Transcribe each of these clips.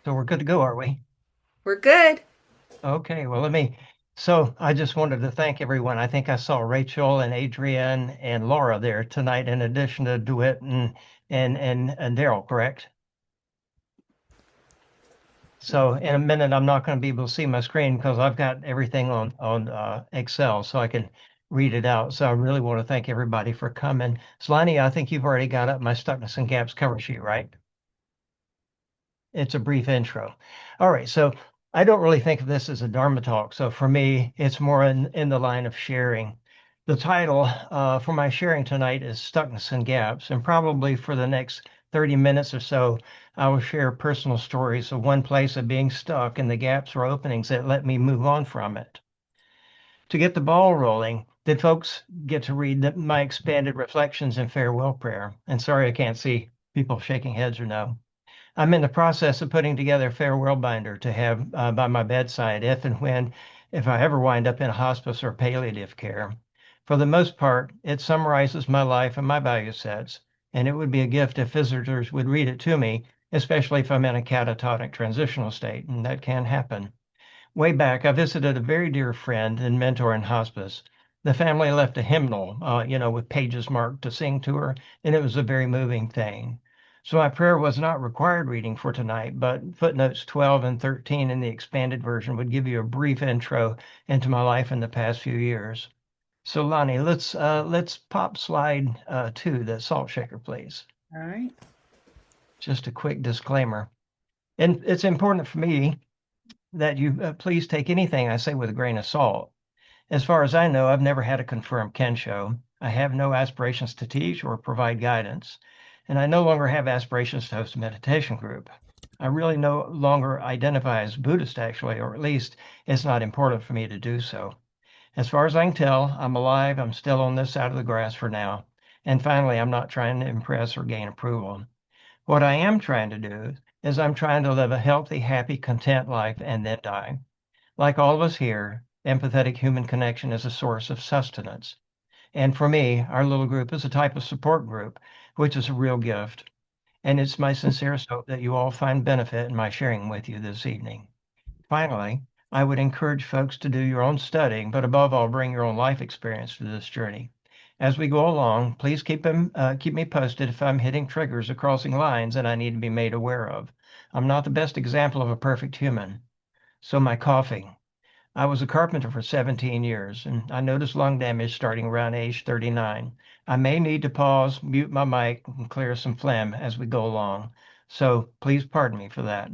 So we're good to go, are we? We're good. Okay, well, so I just wanted to thank everyone. I think I saw Rachel and Adrienne and Laura there tonight, in addition to DeWitt and Daryl, correct? So in a minute, I'm not going to be able to see my screen because I've got everything on Excel, so I can read it out. So I really want to thank everybody for coming. Slani, I think you've already got up my Stuckness and Gaps cover sheet, right? It's a brief intro. All right, so I don't really think of this as a Dharma talk. So for me, it's more in the line of sharing. The title for my sharing tonight is Stuckness and Gaps, and probably for the next 30 minutes or so, I will share personal stories of one place of being stuck and the gaps or openings that let me move on from it. To get the ball rolling, did folks get to read my expanded reflections and farewell prayer? And sorry, I can't see people shaking heads or no. I'm in the process of putting together a farewell binder to have by my bedside if and when, if I ever wind up in a hospice or palliative care. For the most part, it summarizes my life and my value sets, and it would be a gift if visitors would read it to me, especially if I'm in a catatonic transitional state, and that can happen. Way back, I visited a very dear friend and mentor in hospice. The family left a hymnal, with pages marked to sing to her, and it was a very moving thing. So my prayer was not required reading for tonight, but footnotes 12 and 13 in the expanded version would give you a brief intro into my life in the past few years. So Lonnie, let's pop slide 2, the salt shaker, please. All right. Just a quick disclaimer. And it's important for me that you please take anything I say with a grain of salt. As far as I know, I've never had a confirmed Kensho. I have no aspirations to teach or provide guidance, and I no longer have aspirations to host a meditation group. I really no longer identify as Buddhist, actually, or at least it's not important for me to do so. As far as I can tell, I'm alive. I'm still on this side of the grass for now. And finally, I'm not trying to impress or gain approval. What I am trying to do is I'm trying to live a healthy, happy, content life and then die. Like all of us here, empathetic human connection is a source of sustenance. And for me, our little group is a type of support group, which is a real gift. And it's my sincerest hope that you all find benefit in my sharing with you this evening. Finally, I would encourage folks to do your own studying, but above all, bring your own life experience to this journey. As we go along, please keep me posted if I'm hitting triggers or crossing lines that I need to be made aware of. I'm not the best example of a perfect human. So my coughing. I was a carpenter for 17 years, and I noticed lung damage starting around age 39. I may need to pause, mute my mic, and clear some phlegm as we go along. So please pardon me for that.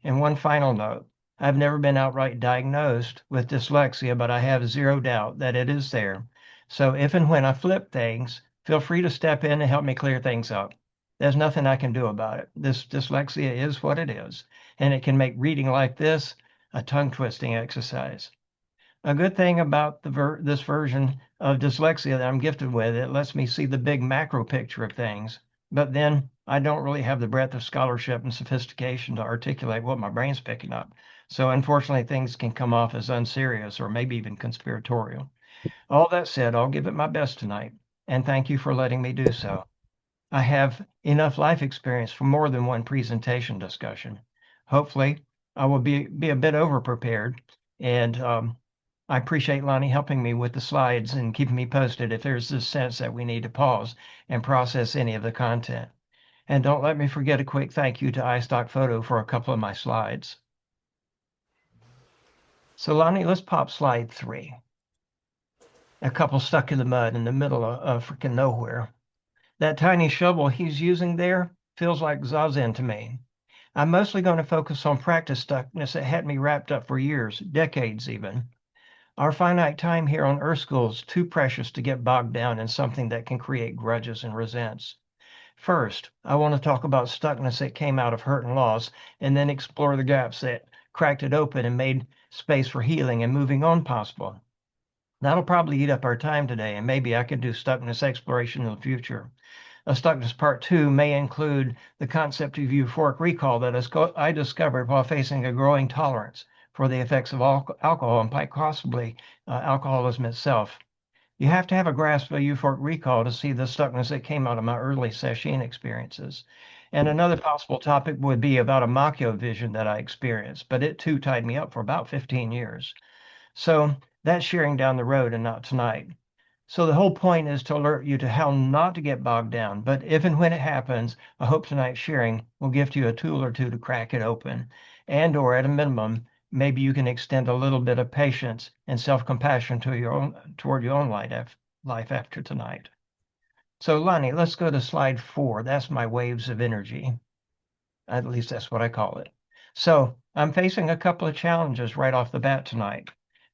And one final note. I've never been outright diagnosed with dyslexia, but I have zero doubt that it is there. So if and when I flip things, feel free to step in and help me clear things up. There's nothing I can do about it. This dyslexia is what it is, and it can make reading like this a tongue twisting exercise. A good thing about this version of dyslexia that I'm gifted with, it lets me see the big macro picture of things. But then I don't really have the breadth of scholarship and sophistication to articulate what my brain's picking up. So unfortunately, things can come off as unserious or maybe even conspiratorial. All that said, I'll give it my best tonight, and thank you for letting me do so. I have enough life experience for more than one presentation discussion. Hopefully, I will be a bit over prepared, and I appreciate Lonnie helping me with the slides and keeping me posted if there's this sense that we need to pause and process any of the content. And don't let me forget a quick thank you to iStock Photo for a couple of my slides. So Lonnie, let's pop slide 3. A couple stuck in the mud in the middle of freaking nowhere. That tiny shovel he's using there feels like zazen to me. I'm mostly going to focus on practice stuckness that had me wrapped up for years, decades even. Our finite time here on Earth School is too precious to get bogged down in something that can create grudges and resents. First, I want to talk about stuckness that came out of hurt and loss, and then explore the gaps that cracked it open and made space for healing and moving on possible. That'll probably eat up our time today, and maybe I can do stuckness exploration in the future. A stuckness part 2 may include the concept of euphoric recall that I discovered while facing a growing tolerance for the effects of alcohol and quite possibly alcoholism itself. You have to have a grasp of euphoric recall to see the stuckness that came out of my early sesshin experiences. And another possible topic would be about a Makyo vision that I experienced, but it too tied me up for about 15 years. So that's sharing down the road and not tonight. So the whole point is to alert you to how not to get bogged down. But if and when it happens, I hope tonight's sharing will gift you a tool or two to crack it open. And or at a minimum, maybe you can extend a little bit of patience and self-compassion to toward your own life after tonight. So Lonnie, let's go to slide 4. That's my waves of energy. At least that's what I call it. So I'm facing a couple of challenges right off the bat tonight.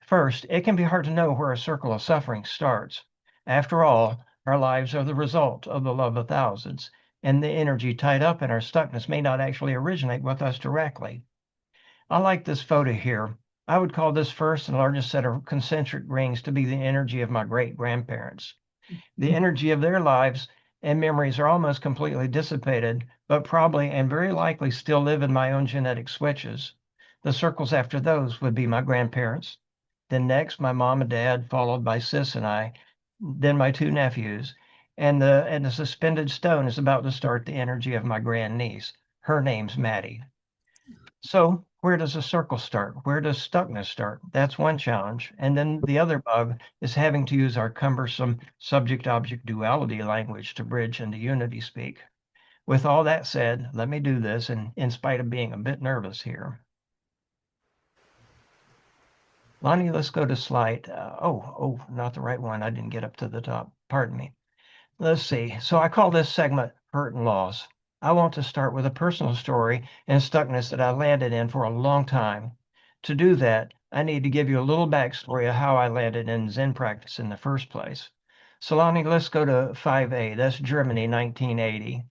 First, it can be hard to know where a circle of suffering starts. After all, our lives are the result of the love of thousands, and the energy tied up in our stuckness may not actually originate with us directly. I like this photo here. I would call this first and largest set of concentric rings to be the energy of my great grandparents. The energy of their lives and memories are almost completely dissipated, but probably and very likely still live in my own genetic switches. The circles after those would be my grandparents. Then next, my mom and dad, followed by Sis and I, then my 2 nephews. And the suspended stone is about to start the energy of my grandniece. Her name's Maddie. So where does a circle start? Where does stuckness start? That's one challenge. And then the other bug is having to use our cumbersome subject-object duality language to bridge into unity speak. With all that said, let me do this, and in spite of being a bit nervous here. Lonnie, let's go to slide. Not the right one. I didn't get up to the top. Pardon me. Let's see. So I call this segment Hurt and Loss. I want to start with a personal story and stuckness that I landed in for a long time. To do that, I need to give you a little backstory of how I landed in Zen practice in the first place. Solani, let's go to 5A. That's Germany, 1980.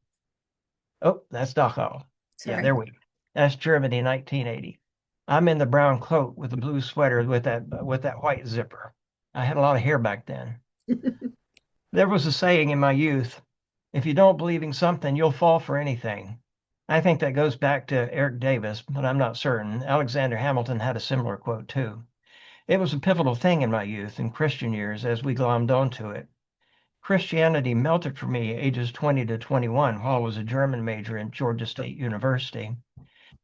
Oh, that's Dachau. Yeah, Sorry. there we go. That's Germany, 1980. I'm in the brown coat with the blue sweater with that white zipper. I had a lot of hair back then. There was a saying in my youth, if you don't believe in something, you'll fall for anything. I think that goes back to Eric Davis, but I'm not certain. Alexander Hamilton had a similar quote too. It was a pivotal thing in my youth and Christian years as we glommed onto it. Christianity melted for me ages 20 to 21 while I was a German major at Georgia State University.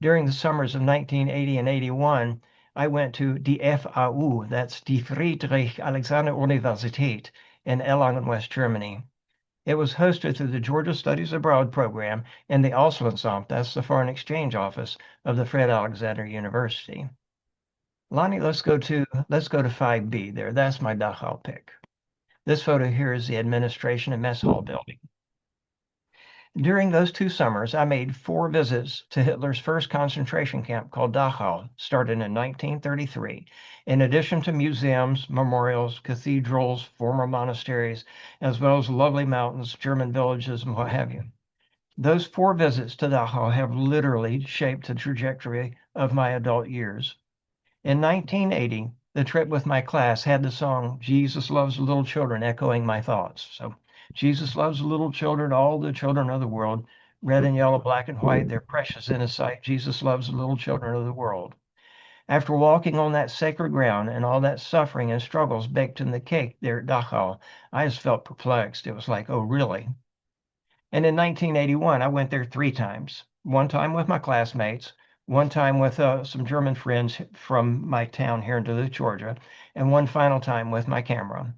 During the summers of 1980 and 81, I went to die FAU, that's die Friedrich Alexander Universität in Erlangen, West Germany. It was hosted through the Georgia Studies Abroad program and the Auslandsamt, that's the Foreign Exchange Office of the Fred Alexander University. Lonnie, let's go to 5B there. That's my Dachau pick. This photo here is the administration and mess hall building. During those 2 summers, I made 4 visits to Hitler's first concentration camp called Dachau, started in 1933, in addition to museums, memorials, cathedrals, former monasteries, as well as lovely mountains, German villages, and what have you. Those 4 visits to Dachau have literally shaped the trajectory of my adult years. In 1980, the trip with my class had the song Jesus Loves Little Children echoing my thoughts. So Jesus loves little children, all the children of the world, red and yellow, black and white, they're precious in his sight. Jesus loves the little children of the world. After walking on that sacred ground and all that suffering and struggles baked in the cake there at Dachau, I just felt perplexed. It was like, oh, really? And in 1981, I went there 3 times. One time with my classmates, one time with some German friends from my town here in Duluth, Georgia, and one final time with my camera.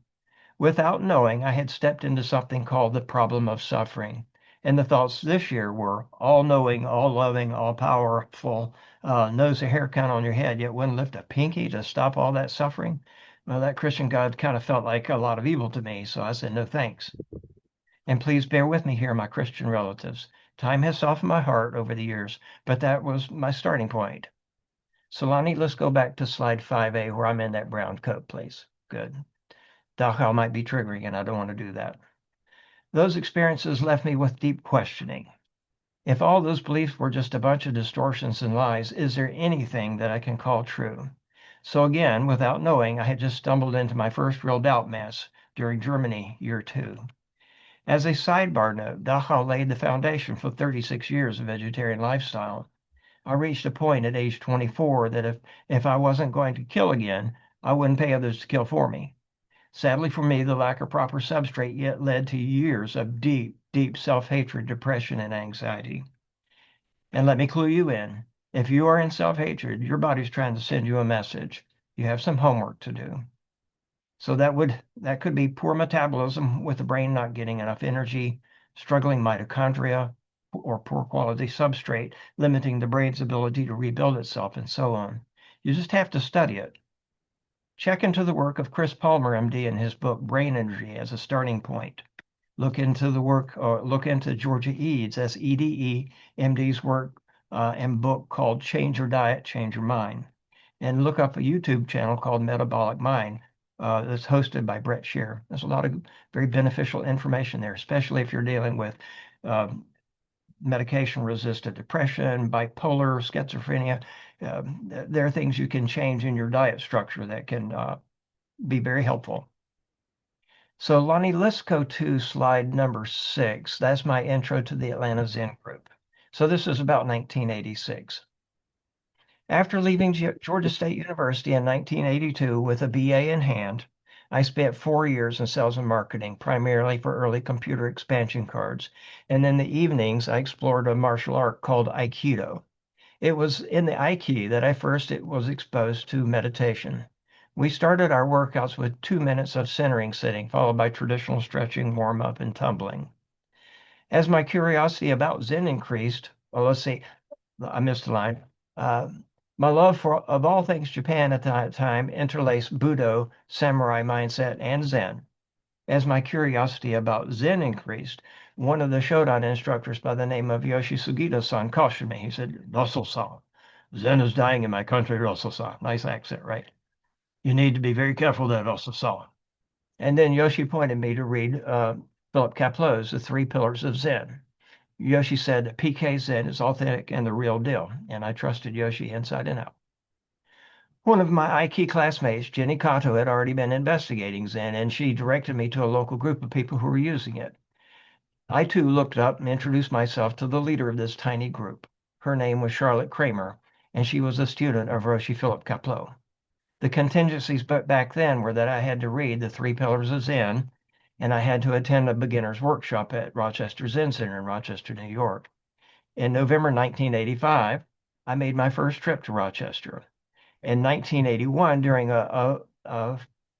Without knowing, I had stepped into something called the problem of suffering. And the thoughts this year were all knowing, all loving, all powerful, knows the hair count on your head, yet wouldn't lift a pinky to stop all that suffering. Well, that Christian God kind of felt like a lot of evil to me, so I said, no thanks. And please bear with me here, my Christian relatives. Time has softened my heart over the years, but that was my starting point. Solani, let's go back to slide 5A where I'm in that brown coat, please. Good. Dachau might be triggering, and I don't want to do that. Those experiences left me with deep questioning. If all those beliefs were just a bunch of distortions and lies, is there anything that I can call true? So again, without knowing, I had just stumbled into my first real doubt mess during Germany year 2. As a sidebar note, Dachau laid the foundation for 36 years of vegetarian lifestyle. I reached a point at age 24 that if I wasn't going to kill again, I wouldn't pay others to kill for me. Sadly for me, the lack of proper substrate yet led to years of deep, deep self-hatred, depression, and anxiety. And let me clue you in. If you are in self-hatred, your body's trying to send you a message. You have some homework to do. So that could be poor metabolism with the brain not getting enough energy, struggling mitochondria, or poor quality substrate, limiting the brain's ability to rebuild itself, and so on. You just have to study it. Check into the work of Chris Palmer, MD, in his book Brain Energy as a starting point. Look into Georgia Eads, SEDE, MD's work and book called Change Your Diet, Change Your Mind. And look up a YouTube channel called Metabolic Mind that's hosted by Brett Shear. There's a lot of very beneficial information there, especially if you're dealing with uh, medication-resistant depression, bipolar, schizophrenia. There are things you can change in your diet structure that can be very helpful. So Lonnie, let's go to slide number 6. That's my intro to the Atlanta Zen group. So this is about 1986. After leaving Georgia State University in 1982 with a BA in hand, I spent 4 years in sales and marketing, primarily for early computer expansion cards. And in the evenings, I explored a martial art called Aikido. It was in the Aiki that I first was exposed to meditation. We started our workouts with 2 minutes of centering sitting, followed by traditional stretching, warm up, and tumbling. As my curiosity about Zen increased, well, let's see, I missed a line. Uh, my love for, of all things Japan at that time, interlaced Budo, samurai mindset, and Zen. As my curiosity about Zen increased, one of the Shodan instructors by the name of Yoshi Sugita-san cautioned me. He said, Russell-san, Zen is dying in my country, Russell-san. Nice accent, right? You need to be very careful there, Russell-san. And then Yoshi pointed me to read Philip Kapleau's The Three Pillars of Zen. Yoshi said PK Zen is authentic and the real deal, and I trusted Yoshi inside and out. One of my Aiki classmates, Jenny Kato, had already been investigating Zen, and she directed me to a local group of people who were using it. I too looked up and introduced myself to the leader of this tiny group. Her name was Charlotte Kramer, and she was a student of Roshi Philip Kapleau. The contingencies back then were that I had to read The Three Pillars of Zen, and I had to attend a beginner's workshop at Rochester Zen Center in Rochester, New York. In November 1985, I made my first trip to Rochester. In 1981, during a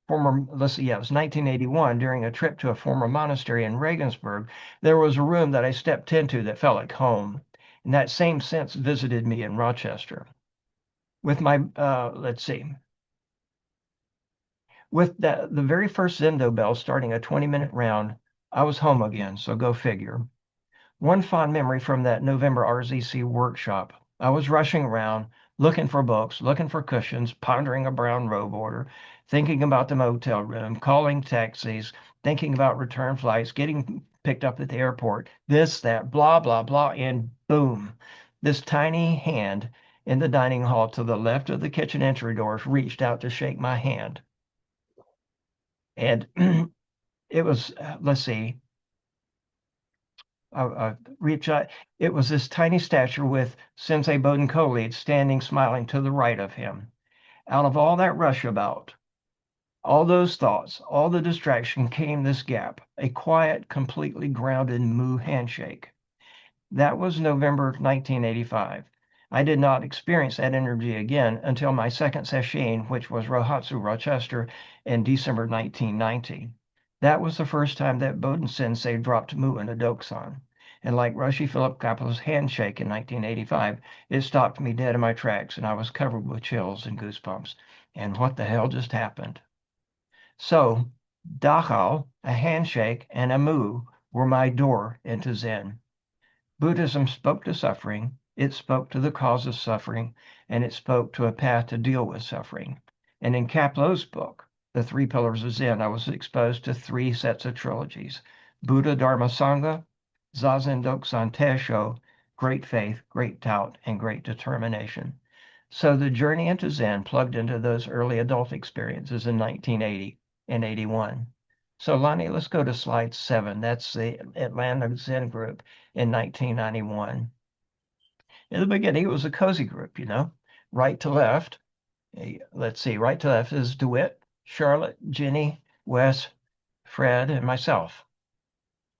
former, let's see, yeah, it was 1981, during a trip to a former monastery in Regensburg, there was a room that I stepped into that felt like home. And that same sense visited me in Rochester. With my, let's see, with the very first Zendo bell starting a 20-minute round, I was home again, so go figure. One fond memory from that November RZC workshop. I was rushing around, looking for books, looking for cushions, pondering a brown robe order, thinking about the motel room, calling taxis, thinking about return flights, getting picked up at the airport, this, that, blah, blah, blah, and boom. This tiny hand in the dining hall to the left of the kitchen entry doors reached out to shake my hand. And it was, let's see, reach out. It was this tiny stature with Sensei Bowden co-lead standing smiling to the right of him. Out of all that rush about, all those thoughts, all the distraction came this gap, a quiet, completely grounded Mu handshake. That was November 1985. I did not experience that energy again until my second session, which was Rohatsu Rochester in December 1990. That was the first time that Bowden Sensei dropped Mu in a Dokusan. And like Roshi Philip Kapleau's handshake in 1985, it stopped me dead in my tracks and I was covered with chills and goosebumps. And what the hell just happened? So, Dachau, a handshake, and a Mu were my door into Zen. Buddhism spoke to suffering, it spoke to the cause of suffering, and it spoke to a path to deal with suffering. And in Kapleau's book, The Three Pillars of Zen, I was exposed to 3 sets of trilogies: Buddha, Dharma, Sangha, Zazen, Dokusan, Taisho, Great Faith, Great Doubt, and Great Determination. So the journey into Zen plugged into those early adult experiences in 1980 and 81. So Lonnie, let's go to slide 7. That's the Atlanta Zen group in 1991. In the beginning, it was a cozy group, right to left. Let's see, right to left is DeWitt, Charlotte, Jenny, Wes, Fred, and myself.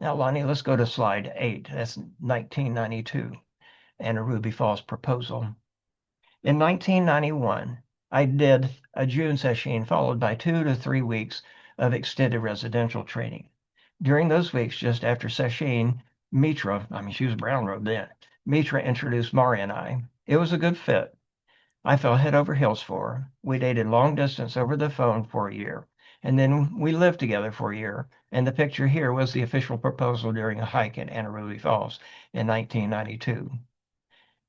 Now, Lonnie, let's go to slide 8. That's 1992 and a Ruby Falls proposal. In 1991, I did a June session followed by 2 to 3 weeks of extended residential training. During those weeks, just after session, Mitra, she was brown robe then, Mitra introduced Mari and I. It was a good fit. I fell head over heels for her. We dated long distance over the phone for a year, and then we lived together for a year. And the picture here was the official proposal during a hike in Ruby Falls in 1992.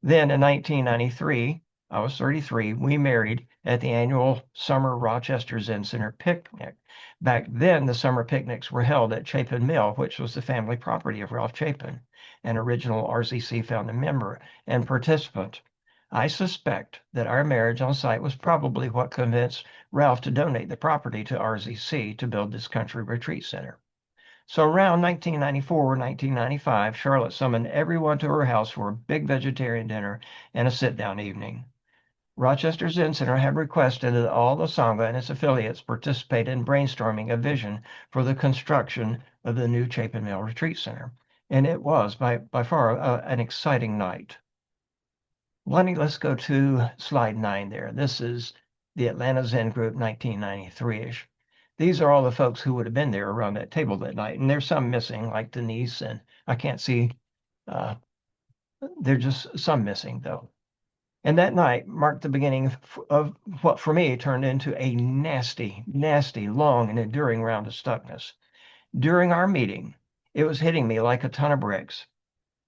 Then in 1993, I was 33, we married at the annual summer Rochester Zen Center picnic. Back then, the summer picnics were held at Chapin Mill, which was the family property of Ralph Chapin, an original RCC founding member and participant. I suspect that our marriage on site was probably what convinced Ralph to donate the property to RZC to build this country retreat center. So around 1994, 1995, Charlotte summoned everyone to her house for a big vegetarian dinner and a sit-down evening. Rochester Zen Center had requested that all the sangha and its affiliates participate in brainstorming a vision for the construction of the new Chapin Mill Retreat Center. And it was by far an exciting night. Lenny, let's go to slide 9 there. This is the Atlanta Zen Group 1993-ish. These are all the folks who would have been there around that table that night. And there's some missing, like Denise, and I can't see. There's just some missing, though. And that night marked the beginning of what for me turned into a nasty, nasty, long, and enduring round of stuckness. During our meeting, it was hitting me like a ton of bricks.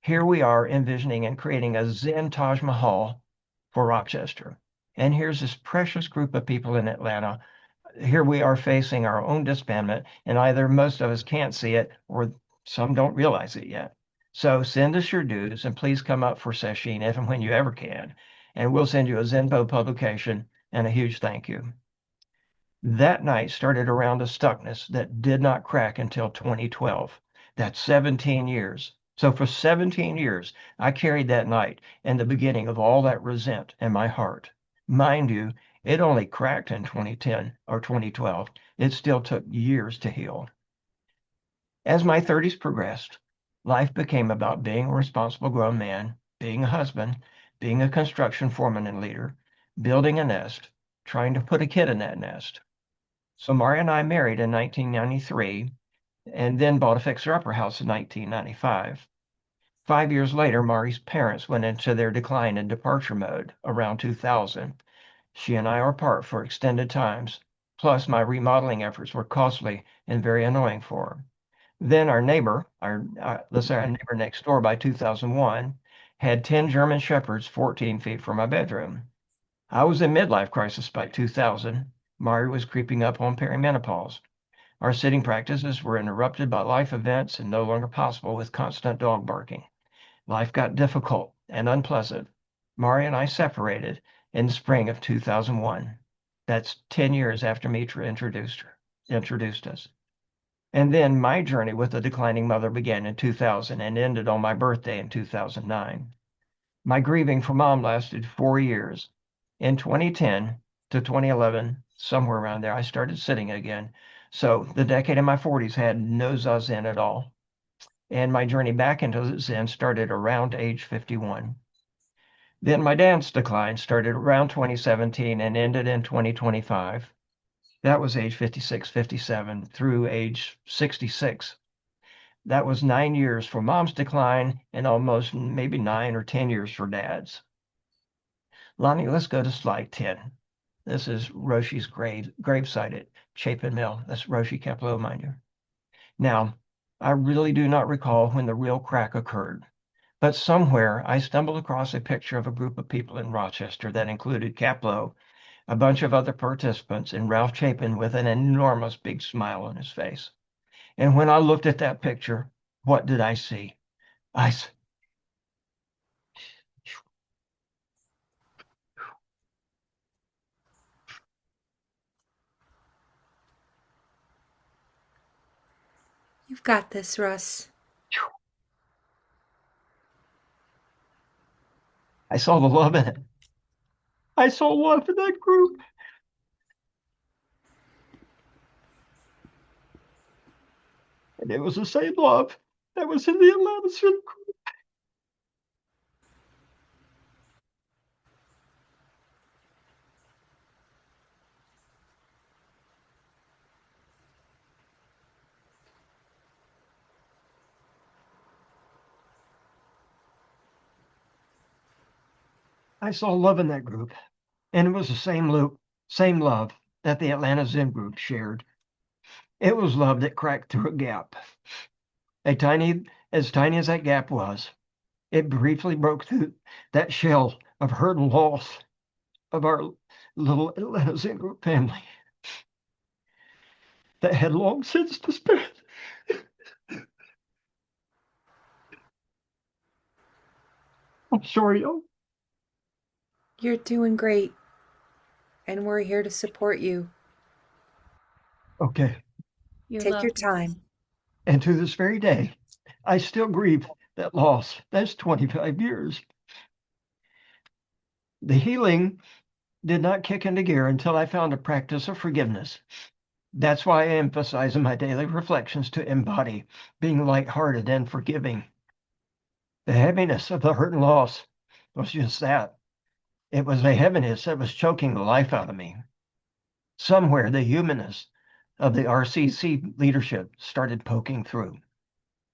Here we are envisioning and creating a Zen Taj Mahal for Rochester. And here's this precious group of people in Atlanta. Here we are facing our own disbandment, and either most of us can't see it or some don't realize it yet. So send us your dues and please come up for session if and when you ever can. And we'll send you a Zenpo publication and a huge thank you. That night started around a stuckness that did not crack until 2012. That's 17 years. So for 17 years, I carried that night and the beginning of all that resent in my heart. Mind you, it only cracked in 2010 or 2012. It still took years to heal. As my 30s progressed, life became about being a responsible grown man, being a husband, being a construction foreman and leader, building a nest, trying to put a kid in that nest. So Mari and I married in 1993 and then bought a fixer-upper house in 1995. 5 years later, Mari's parents went into their decline and departure mode around 2000. She and I are apart for extended times. Plus, my remodeling efforts were costly and very annoying for her. Then our neighbor, let's say our neighbor next door by 2001, had 10 German Shepherds 14 feet from my bedroom. I was in midlife crisis by 2000. Mari was creeping up on perimenopause. Our sitting practices were interrupted by life events and no longer possible with constant dog barking. Life got difficult and unpleasant. Mari and I separated in the spring of 2001. That's 10 years after Mitra introduced us. And then my journey with a declining mother began in 2000 and ended on my birthday in 2009. My grieving for mom lasted 4 years. In 2010 to 2011, somewhere around there, I started sitting again. So the decade in my 40s had no zazen at all. And my journey back into Zen started around age 51. Then my dance decline started around 2017 and ended in 2025. That was age 56, 57 through age 66. That was 9 years for mom's decline and almost maybe 9 or 10 years for dad's. Lonnie, let's go to slide 10. This is Roshi's gravesite at Chapin Mill. That's Roshi Kapleau, mind you. Now, I really do not recall when the real crack occurred, but somewhere I stumbled across a picture of a group of people in Rochester that included Kapleau, a bunch of other participants, and Ralph Chapin with an enormous big smile on his face. And when I looked at that picture, what did I see? You've got this, Russ. I saw the love in it. I saw love in that group. And it was the same love that was in the Atlanta Zen group. I saw love in that group, and it was the same love that the Atlanta Zen group shared. It was love that cracked through a gap. As tiny as that gap was, it briefly broke through that shell of hurt and loss of our little Atlanta Zen group family that had long since disbanded. I'm sorry, y'all. You're doing great, and we're here to support you. Okay. You're Take your loved, Russ. time. And to this very day, I still grieve that loss. That's 25 years. The healing did not kick into gear until I found a practice of forgiveness. That's why I emphasize in my daily reflections to embody being lighthearted and forgiving. The heaviness of the hurt and loss was just that. It was a heaviness that was choking the life out of me. Somewhere the humanness of the RCC leadership started poking through.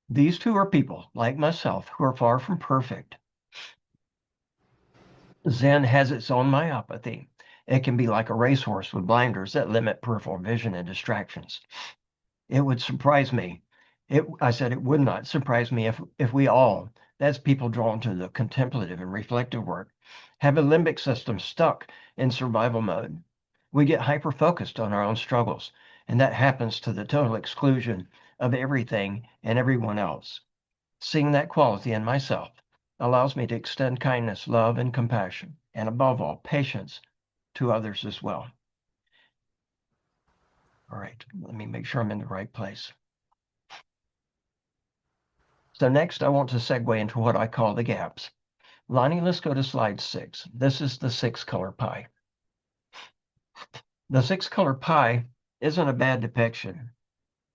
These two are people, like myself, who are far from perfect. Zen has its own myopathy. It can be like a racehorse with blinders that limit peripheral vision and distractions. It would surprise me. I said it would not surprise me if we all, that's people drawn to the contemplative and reflective work, have a limbic system stuck in survival mode. We get hyper focused on our own struggles, and that happens to the total exclusion of everything and everyone else. Seeing that quality in myself allows me to extend kindness, love, and compassion, and above all, patience to others as well. All right, let me make sure I'm in the right place. So next, I want to segue into what I call the gaps. Lonnie, let's go to slide 6. This is the 6-color pie. The 6-color pie isn't a bad depiction.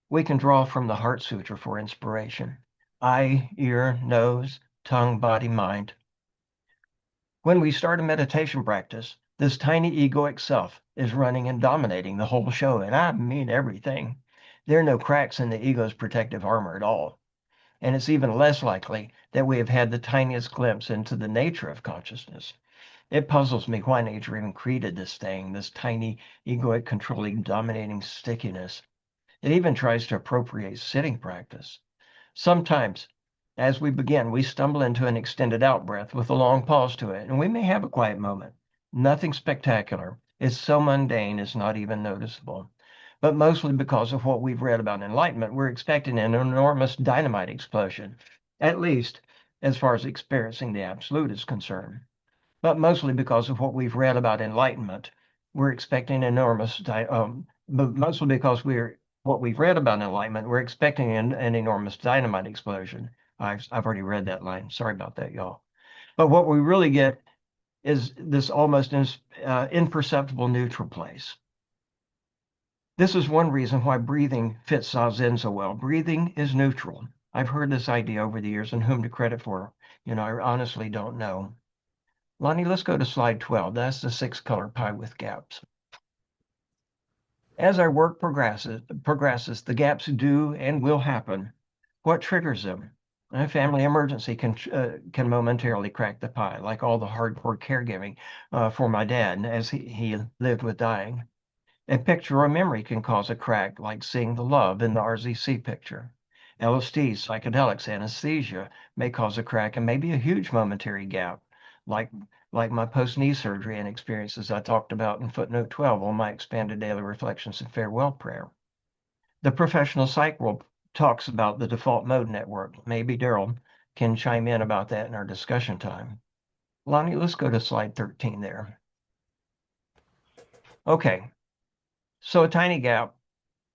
We can draw from the Heart Sutra for inspiration. Eye, ear, nose, tongue, body, mind. When we start a meditation practice, this tiny egoic self is running and dominating the whole show, and I mean everything. There are no cracks in the ego's protective armor at all. And it's even less likely that we have had the tiniest glimpse into the nature of consciousness. It puzzles me why nature even created this thing, this tiny, egoic, controlling, dominating stickiness. It even tries to appropriate sitting practice. Sometimes, as we begin, we stumble into an extended out breath with a long pause to it, and we may have a quiet moment. Nothing spectacular. It's so mundane it's not even noticeable. But mostly because of what we've read about enlightenment, we're expecting an enormous dynamite explosion, at least as far as experiencing the absolute is concerned. But mostly because of what we've read about enlightenment, we're expecting but mostly because what we've read about enlightenment, we're expecting an enormous dynamite explosion. I've already read that line. Sorry about that, y'all. But what we really get is this almost imperceptible neutral place. This is one reason why breathing fits Zazen so well. Breathing is neutral. I've heard this idea over the years, and whom to credit for, I honestly don't know. Lonnie, let's go to slide 12. That's the 6-color pie with gaps. As our work progresses, the gaps do and will happen. What triggers them? A family emergency can momentarily crack the pie, like all the hardcore caregiving for my dad as he lived with dying. A picture or memory can cause a crack, like seeing the love in the RZC picture. LSD, psychedelics, anesthesia may cause a crack and maybe a huge momentary gap, like my post-knee surgery and experiences I talked about in footnote 12 on my expanded daily reflections and farewell prayer. The professional psych world talks about the default mode network. Maybe Daryl can chime in about that in our discussion time. Lonnie, let's go to slide 13 there. Okay, so a tiny gap,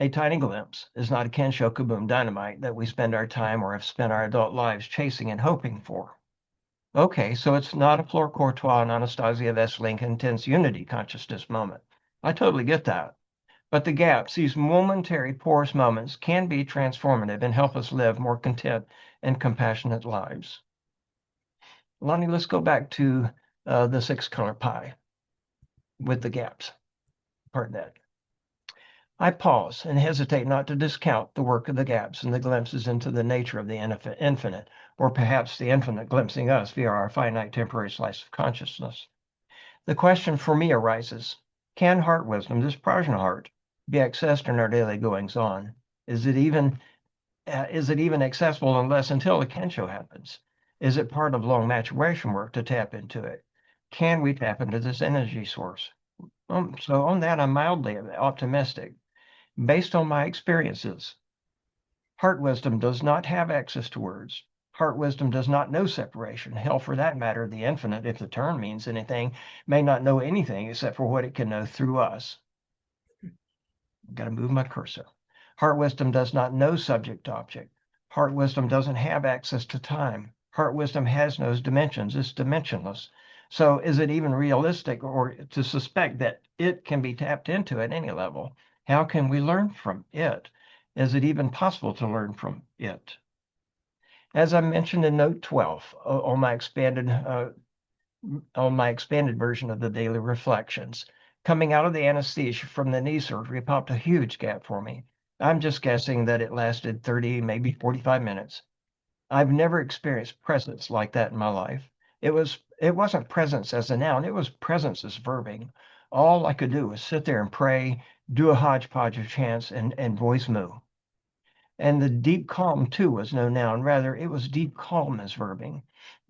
a tiny glimpse, is not a Kensho Kaboom dynamite that we spend our time or have spent our adult lives chasing and hoping for. Okay, so it's not a Fleur Courtois and Anastasia Vesling intense unity consciousness moment. I totally get that. But the gaps, these momentary porous moments, can be transformative and help us live more content and compassionate lives. Lonnie, let's go back to the six color pie with the gaps. Pardon that. I pause and hesitate not to discount the work of the gaps and the glimpses into the nature of the infinite, or perhaps the infinite glimpsing us via our finite temporary slice of consciousness. The question for me arises, can heart wisdom, this prajna heart, be accessed in our daily goings on? Is it even accessible until the kensho happens? Is it part of long maturation work to tap into it? Can we tap into this energy source? So on that, I'm mildly optimistic. Based on my experiences, heart wisdom does not have access to words. Heart wisdom does not know separation. Hell, for that matter, the infinite, if the term means anything, may not know anything except for what it can know through us. I've got to move my cursor. Heart wisdom does not know subject object. Heart wisdom doesn't have access to time. Heart wisdom has no dimensions. It's dimensionless. So is it even realistic or to suspect that it can be tapped into at any level? How can we learn from it? Is it even possible to learn from it? As I mentioned in note 12 on my expanded version of the daily reflections. Coming out of the anesthesia from the knee surgery popped a huge gap for me. I'm just guessing that it lasted 30, maybe 45 minutes. I've never experienced presence like that in my life. It wasn't presence as a noun, it was presence as verbing. All I could do was sit there and pray, do a hodgepodge of chants, and voice moo. And the deep calm, too, was no noun. Rather, it was deep calm as verbing.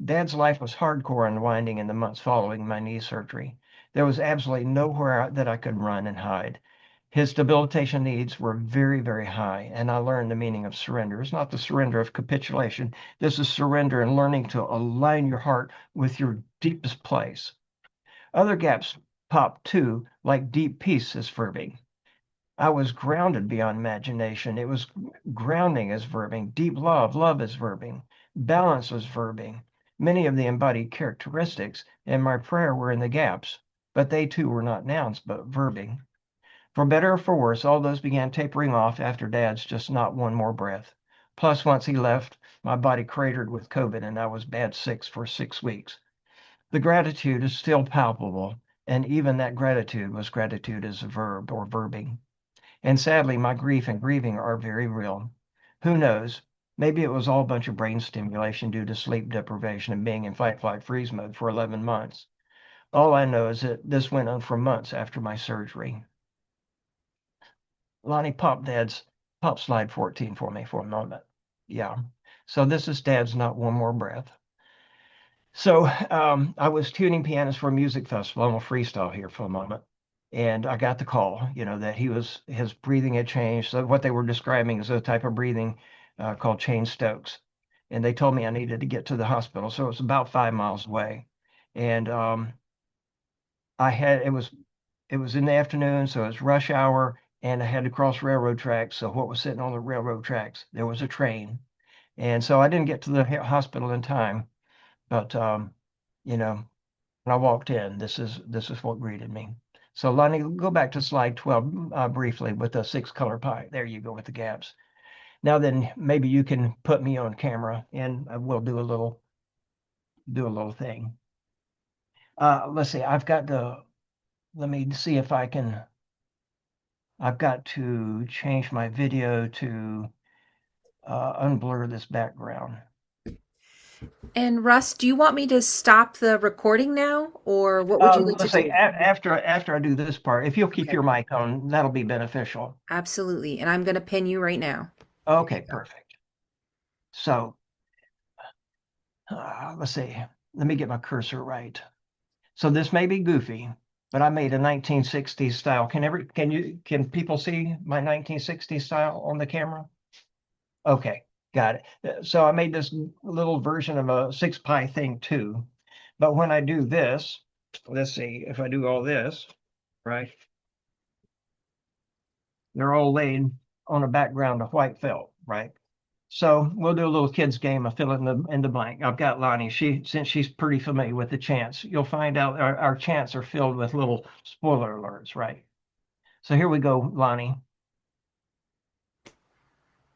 Dad's life was hardcore unwinding in the months following my knee surgery. There was absolutely nowhere that I could run and hide. His debilitation needs were very, very high, and I learned the meaning of surrender. It's not the surrender of capitulation. This is surrender and learning to align your heart with your deepest place. Other gaps pop too, like deep peace as verbing. I was grounded beyond imagination. It was grounding as verbing, deep love, love as verbing, balance was verbing. Many of the embodied characteristics in my prayer were in the gaps, but they too were not nouns, but verbing. For better or for worse, all those began tapering off after Dad's just not one more breath. Plus, once he left, my body cratered with COVID and I was bad sick for 6 weeks. The gratitude is still palpable, and even that gratitude was gratitude as a verb or verbing. And sadly, my grief and grieving are very real. Who knows? Maybe it was all a bunch of brain stimulation due to sleep deprivation and being in fight, flight, freeze mode for 11 months. All I know is that this went on for months after my surgery. Lonnie, pop slide 14 for me for a moment. Yeah. So this is Dad's Not One More Breath. So I was tuning pianos for a music festival. I'm gonna freestyle here for a moment. And I got the call, that his breathing had changed. So what they were describing is a type of breathing called Chain Stokes. And they told me I needed to get to the hospital. So it was about 5 miles away. And it was in the afternoon, so it was rush hour, and I had to cross railroad tracks. So what was sitting on the railroad tracks? There was a train. And so I didn't get to the hospital in time. But you know, when I walked in, this is what greeted me. So Lonnie, go back to slide 12 briefly with the six color pie. There you go with the gaps. Now then, maybe you can put me on camera and we'll do a little thing. Let's see. Let me see if I can. I've got to change my video to unblur this background. And Russ, do you want me to stop the recording now, or what would you like to Let's say do? after I do this part, if you'll keep Okay, your mic on, that'll be beneficial. absolutely. And I'm going to pin you right now. Okay, perfect. So let's see. Let me get my cursor right. So this may be goofy, but I made a 1960s style. Can people see my 1960s style on the camera? Okay, got it. So I made this little version of a six pi thing too. But when I do this, let's see if I do all this, right? They're all laid on a background of white felt, right? So we'll do a little kids game of fill in the blank. I've got Lonnie. Since she's pretty familiar with the chants, you'll find out our chants are filled with little spoiler alerts, right? So here we go, Lonnie.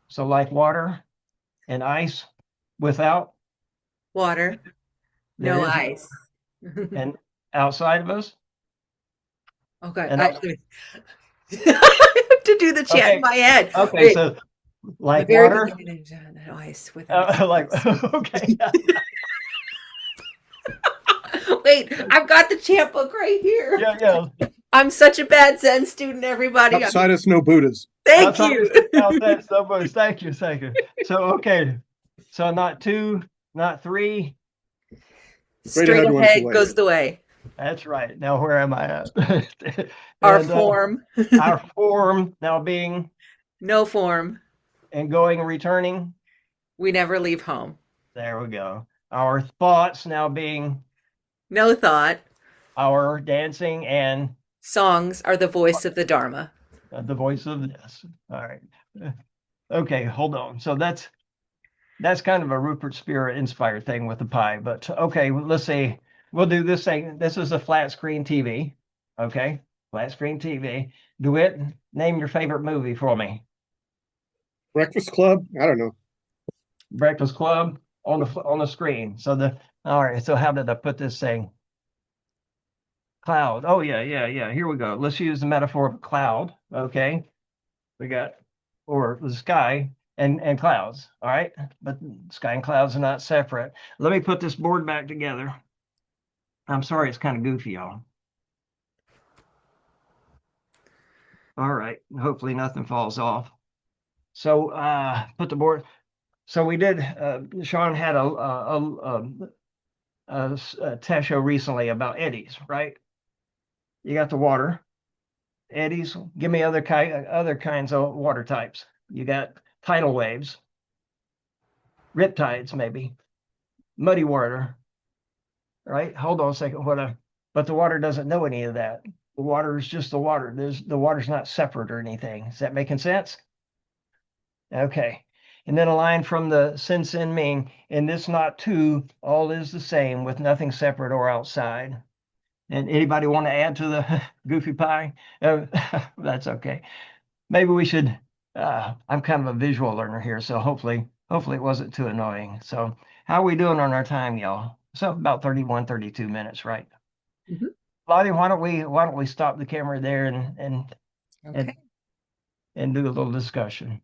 So like water and ice without, Water, there no is, ice. and outside of us, Okay, and I outside. I have to do the chant in Okay, my head. okay, Wait, so the like very water, beginning of no ice with ice. like, okay, Wait, I've got the chant book right here. yeah, yeah. I'm such a bad Zen student, everybody. Outside us, no Buddhas. Thank Outside, you. outside so much. Thank you, thank you. So, okay, so not two, not three. Straight Straight ahead one's the ahead way. goes the way. That's right. Now, where am I at? Our And form, our form now being no form. and going and returning. We never leave home. There we go. Our thoughts now being No thought. our dancing and Songs are the voice of the Dharma. the voice of this. All right. Okay, hold on. So that's kind of a Rupert Spirit inspired thing with the pie. But okay, let's see. We'll do this thing. This is a flat screen TV. Okay, flat screen TV. DeWitt, name your favorite movie for me. Breakfast Club? I don't know. Breakfast Club on the screen. So the all right. So how did I put this thing? Cloud. Oh yeah, yeah, yeah. Here we go. Let's use the metaphor of a cloud. Okay, we got or the sky and clouds. All right, but sky and clouds are not separate. Let me put this board back together. I'm sorry, it's kind of goofy, y'all. All right, hopefully nothing falls off. So put the board. So we did. Sean had a test show recently about eddies, right? You got the water eddies. Give me other kinds of water types. You got tidal waves, riptides, maybe muddy water, right? Hold on a second. But the water doesn't know any of that. The water is just the water. The water's not separate or anything. Is that making sense? Okay. And then a line from the Sin Sin Ming, in this not two, all is the same, with nothing separate or outside. And anybody want to add to the goofy pie? That's okay. Maybe we should. I'm kind of a visual learner here, so hopefully it wasn't too annoying. So how are we doing on our time, y'all? So about 31, 32 minutes, right? Mhm. Lottie, why don't we stop the camera there and and Okay. and do a little discussion?